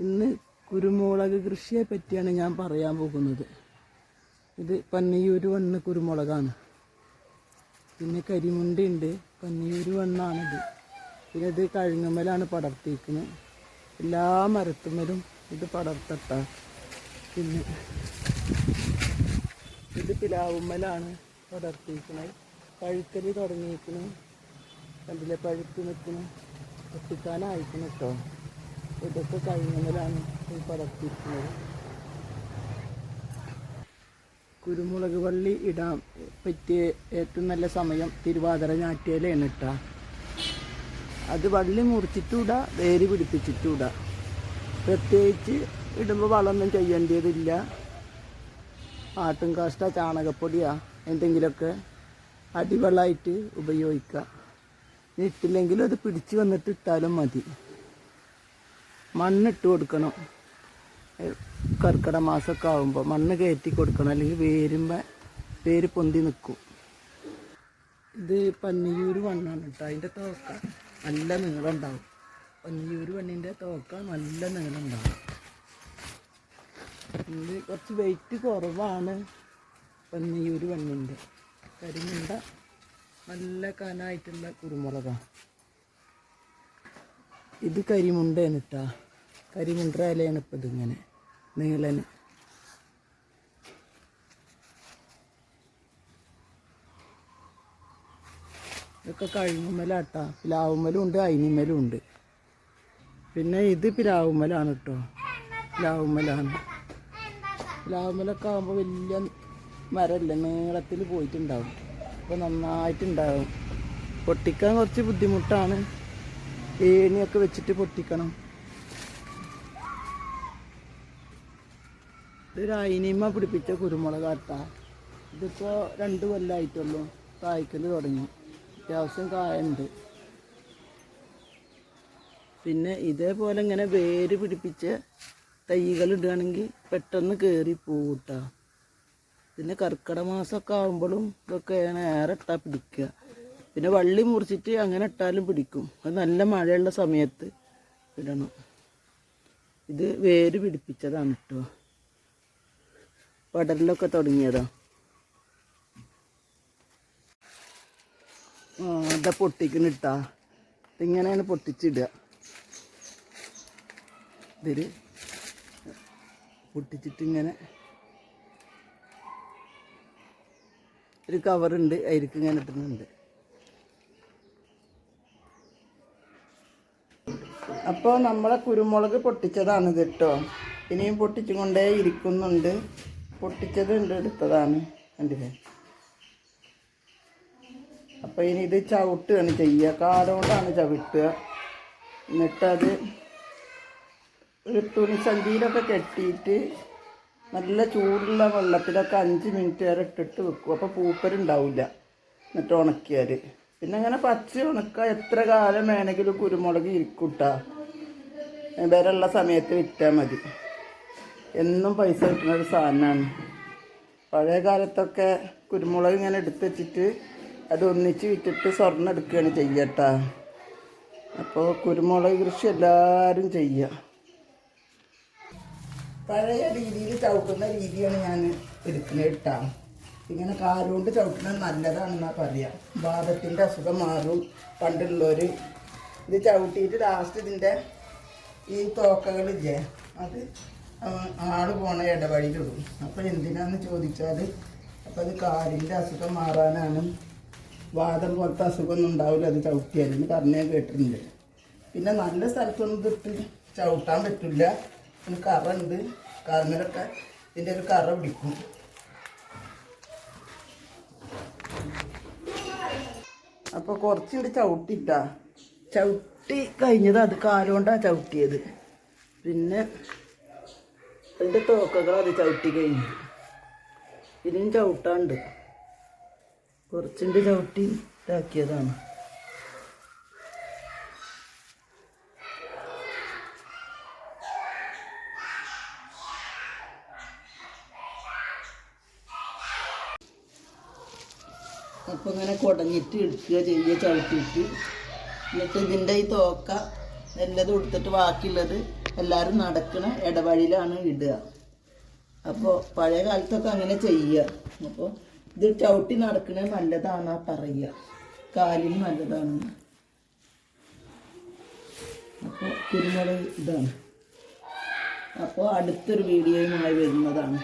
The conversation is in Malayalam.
ഇന്ന് കുരുമുളക് കൃഷിയെ പറ്റിയാണ് ഞാൻ പറയാൻ പോകുന്നത്. ഇത് പന്നിയൂർ വണ്ണ് കുരുമുളകാണ്. പിന്നെ കരിമുണ്ടയുണ്ട്, പന്നിയൂർ വണ്ണാണിത്. പിന്നെ ഇത് കഴുങ്ങുമ്മലാണ് പടർത്തിയിരിക്കുന്നത്. എല്ലാ മരത്തുമ്മലും ഇത് പടർത്തട്ട. പിന്നെ ഇത് പിലാവുമ്മലാണ് പടർത്തിയിരിക്കുന്നത്. പഴുക്കൽ തുടങ്ങിയിരിക്കുന്നു. കണ്ടില്ലേ, പഴുത്ത് നിൽക്കുന്നു. എത്തിക്കാനായിരിക്കണം കേട്ടോ. ഇതൊക്കെ കഴുങ്ങുമ്മലാണ് ഈ പടർത്തിയിരിക്കുന്നത്. കുരുമുളക് വള്ളി ഇടാൻ പറ്റിയ ഏറ്റവും നല്ല സമയം തിരുവാതിര ഞാറ്റിയിലാണ് ഇട്ടാ. അത് വള്ളി മുറിച്ചിട്ടൂടാ, വേര് പിടിപ്പിച്ചിട്ടൂടാ. പ്രത്യേകിച്ച് ഇടുമ്പോൾ വളമൊന്നും ചെയ്യേണ്ടതില്ല. ആട്ടും കാഷ്ട, ചാണകപ്പൊടിയാ എന്തെങ്കിലുമൊക്കെ അടിവളമായിട്ട് ഉപയോഗിക്കുക. ഇട്ടില്ലെങ്കിലും അത് പിടിച്ച് വന്നിട്ട് ഇട്ടാലും മതി. മണ്ണിട്ട് കൊടുക്കണം. കർക്കിടക മാസമൊക്കെ ആകുമ്പോൾ മണ്ണ് കയറ്റി കൊടുക്കണം, അല്ലെങ്കിൽ വേര് പൊന്തി നിൽക്കും. ഇത് പന്നിയൂർ വണ്ണാണ് കേട്ടോ. അതിൻ്റെ തോക്ക നല്ല നീളം ഉണ്ടാവും. പന്നിയൂർ വണ്ണിൻ്റെ തോക്ക നല്ല നീളം ഉണ്ടാവും. ഇത് കുറച്ച് വെയിറ്റ് കുറവാണ് പന്നിയൂർ വണ്ണിൻ്റെ. കരിമുണ്ട നല്ല കനായിട്ടുള്ള കുരുമുളകാണ്. ഇത് കരിമുണ്ടയാണ് കേട്ടോ. കരിമുണ്ട ഇലയാണ് ഇപ്പം ഇതിങ്ങനെ നീളന്. ഇതൊക്കെ കഴുങ്ങുമ്മലാട്ടാ. പിലാവുമ്മലും ഉണ്ട്, അയിനിമ്മലും ഉണ്ട്. പിന്നെ ഇത് പിലാവുമ്മലാണ് കേട്ടോ. പിലാവുമ്മലാണ്. പിലാവുമ്മലൊക്കെ ആകുമ്പോൾ വലിയ മരമല്ല, നീളത്തിൽ പോയിട്ടുണ്ടാവും. അപ്പോൾ നന്നായിട്ടുണ്ടാവും. പൊട്ടിക്കാൻ കുറച്ച് ബുദ്ധിമുട്ടാണ്. ഏണിയൊക്കെ വെച്ചിട്ട് പൊട്ടിക്കണം. ഇതൊരു അയിനിമ പിടിപ്പിച്ച കുരുമുളകാട്ടാ. ഇതിപ്പോൾ 2 കൊല്ലമായിട്ടുള്ളൂ കായ്ക്കൽ തുടങ്ങി. അത്യാവശ്യം കായുണ്ട്. പിന്നെ ഇതേപോലെ ഇങ്ങനെ വേര് പിടിപ്പിച്ച തൈകൾ ഇടുകയാണെങ്കിൽ പെട്ടെന്ന് കയറി പോകൂട്ടാ. പിന്നെ കർക്കിടക മാസമൊക്കെ ആകുമ്പോഴും ഇതൊക്കെയാണ് ഏറെ ഇട്ടാൽ പിടിക്കുക. പിന്നെ വള്ളി മുറിച്ചിട്ട് അങ്ങനെ ഇട്ടാലും പിടിക്കും. അത് നല്ല മഴയുള്ള സമയത്ത് ഇടണം. ഇത് വേര് പിടിപ്പിച്ചതാണ് കേട്ടോ. പടരലൊക്കെ തുടങ്ങിയതാ. ഇതാ പൊട്ടിക്കണിട്ടാ. ഇതിങ്ങനെയാണ് പൊട്ടിച്ചിടുക. ഇതിൽ പൊട്ടിച്ചിട്ടിങ്ങനെ ഒരു കവറുണ്ട്, അതിലേക്ക് ഇങ്ങനെ ഇട്ടുന്നുണ്ട്. അപ്പോൾ നമ്മളെ കുരുമുളക് പൊട്ടിച്ചതാണിത് കേട്ടോ. ഇനിയും പൊട്ടിച്ചും കൊണ്ടേ ഇരിക്കുന്നുണ്ട്. പൊട്ടിച്ചത് ഉണ്ട്, എടുത്തതാണ്. കണ്ടില്ലേ? അപ്പോൾ ഇനി ഇത് ചവിട്ടുകയാണ് ചെയ്യുക. കാലുകൊണ്ടാണ് ചവിട്ടുക. എന്നിട്ടത് ഒരു തുണിസഞ്ചിയിലൊക്കെ കെട്ടിയിട്ട് നല്ല ചൂടുള്ള വെള്ളത്തിലൊക്കെ 5 മിനിറ്റ് വരെ ഇട്ടിട്ട് വെക്കും. അപ്പോൾ പൂപ്പലുണ്ടാവില്ല. എന്നിട്ട് ഉണക്കിയാൽ പിന്നെ അങ്ങനെ പച്ച ഉണക്കുക. എത്ര കാലം വേണമെങ്കിലും കുരുമുളക് ഇരിക്കൂട്ടാ. വിരയുള്ള സമയത്ത് വിറ്റാൽ മതി. എന്നും പൈസ കിട്ടുന്നൊരു സാധനമാണ്. പഴയ കാലത്തൊക്കെ കുരുമുളക് ഇങ്ങനെ എടുത്ത് വെച്ചിട്ട് അത് ഒന്നിച്ച് വിറ്റിട്ട് സ്വർണ്ണം എടുക്കുകയാണ് ചെയ്യട്ടാ. അപ്പോൾ കുരുമുളക് കൃഷി എല്ലാവരും ചെയ്യുക. പഴയ രീതിയിൽ ചവിട്ടുന്ന രീതിയാണ് ഞാൻ എടുക്കുന്നത് കേട്ടാ. ഇങ്ങനെ കാലുകൊണ്ട് ചവിട്ടുന്നത് നല്ലതാണെന്നാണ് പറയുക. വാദത്തിൻ്റെ അസുഖം മാറും. പണ്ടുള്ളവർ ഇത് ചവിട്ടിയിട്ട് ലാസ്റ്റ് ഇതിൻ്റെ ഈ തോക്കകളില്ലേ, അത് ആള് പോണ ഇടവഴിയിലിടും. അപ്പോൾ എന്തിനാന്ന് ചോദിച്ചാൽ, അപ്പോൾ അത് കാലിൻ്റെ അസുഖം മാറാനാണ്. വാദം പോലത്തെ അസുഖമൊന്നും ഉണ്ടാവില്ല അത് ചവിട്ടിയാൽ എന്ന് പറഞ്ഞേ കേട്ടിട്ടുണ്ട്. പിന്നെ നല്ല സ്ഥലത്തൊന്നും ഇതിട്ട് ചവിട്ടാൻ പറ്റില്ല. പിന്നെ കറ ഉണ്ട്. കാലിലൊക്കെ ഇതിൻ്റെ ഒരു കറ പിടിക്കും. അപ്പോൾ കുറച്ചുകൂടി ചവിട്ടിട്ടാ. ചവിട്ടി കഴിഞ്ഞത് അത് കാലുകൊണ്ടാണ് ചവിട്ടിയത്. പിന്നെ അതിൻ്റെ തോക്കകൾ അത് ചവിട്ടി കഴിഞ്ഞു. ഇനിയും ചവിട്ടാണ്ട് കുറച്ചുകൂടി ചവിട്ടി ഇതാക്കിയതാണ്. അപ്പോൾ ഇങ്ങനെ കുടഞ്ഞിട്ട് എടുക്കുക ചെയ്യുക ചവിട്ടിയിട്ട്. എന്നിട്ട് ഇതിൻ്റെ ഈ തോക്ക എല്ലതും എടുത്തിട്ട് ബാക്കിയുള്ളത് എല്ലാവരും നടക്കണ ഇടവഴിയിലാണ് ഇടുക. അപ്പോൾ പഴയ കാലത്തൊക്കെ അങ്ങനെ ചെയ്യുക. അപ്പോൾ ഇത് ചവിട്ടി നടക്കണത് നല്ലതാണെന്നാ പറയുക, കാലിന് നല്ലതാണെന്ന്. അപ്പോൾ കുരുമുളക് ഇതാണ്. അപ്പോൾ അടുത്തൊരു വീഡിയോയുമായി വരുന്നതാണ്.